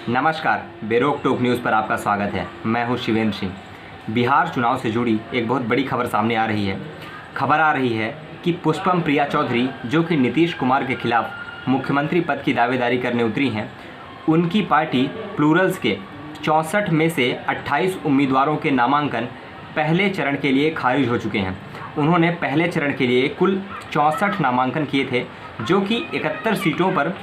नमस्कार, बेरोक टोक न्यूज़ पर आपका स्वागत है। मैं हूं शिवेंद्र सिंह। बिहार चुनाव से जुड़ी एक बहुत बड़ी खबर सामने आ रही है। खबर आ रही है कि पुष्पम प्रिया चौधरी, जो कि नीतीश कुमार के खिलाफ मुख्यमंत्री पद की दावेदारी करने उतरी हैं, उनकी पार्टी प्लूरल्स के 64 में से 28 उम्मीदवारों के नामांकन पहले चरण के लिए खारिज हो चुके हैं। उन्होंने पहले चरण के लिए कुल 64 नामांकन किए थे, जो कि 71 सीटों पर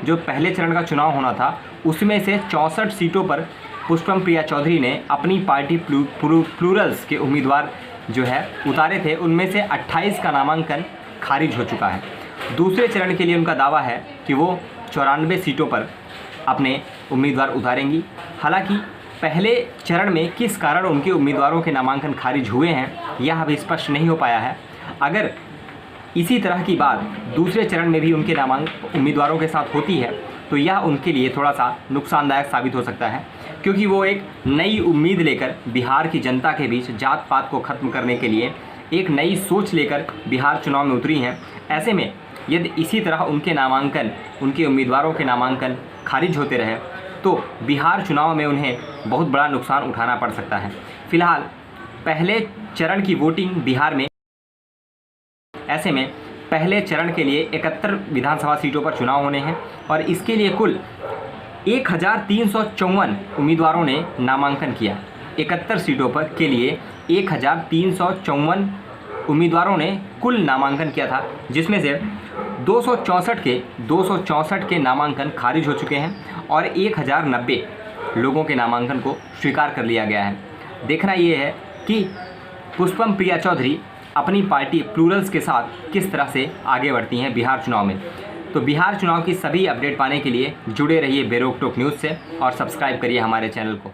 जो पहले चरण का चुनाव होना था उसमें से 64 सीटों पर पुष्पम प्रिया चौधरी ने अपनी पार्टी प्लूरल्स के उम्मीदवार जो है उतारे थे। उनमें से 28 का नामांकन खारिज हो चुका है। दूसरे चरण के लिए उनका दावा है कि वो 94 सीटों पर अपने उम्मीदवार उतारेंगी। हालांकि पहले चरण में किस कारण उनके उम्मीदवारों के नामांकन खारिज हुए हैं यह अभी स्पष्ट नहीं हो पाया है। अगर इसी तरह की बात दूसरे चरण में भी उनके उम्मीदवारों के साथ होती है तो यह उनके लिए थोड़ा सा नुकसानदायक साबित हो सकता है, क्योंकि वो एक नई उम्मीद लेकर बिहार की जनता के बीच जात पात को ख़त्म करने के लिए एक नई सोच लेकर बिहार चुनाव में उतरी हैं। ऐसे में यदि इसी तरह उनके उम्मीदवारों के नामांकन खारिज होते रहे तो बिहार चुनाव में उन्हें बहुत बड़ा नुकसान उठाना पड़ सकता है। फिलहाल पहले चरण की वोटिंग बिहार में, ऐसे में पहले चरण के लिए 71 विधानसभा सीटों पर चुनाव होने हैं और इसके लिए कुल 1354 उम्मीदवारों ने नामांकन किया। 71 सीटों पर के लिए 1354 उम्मीदवारों ने कुल नामांकन किया था, जिसमें से 264 के नामांकन खारिज हो चुके हैं और 1090 लोगों के नामांकन को स्वीकार कर लिया गया है। देखना ये है कि पुष्पम प्रिया चौधरी अपनी पार्टी प्लूरल्स के साथ किस तरह से आगे बढ़ती हैं बिहार चुनाव में। तो बिहार चुनाव की सभी अपडेट पाने के लिए जुड़े रहिए बेरोक टोक न्यूज़ से और सब्सक्राइब करिए हमारे चैनल को।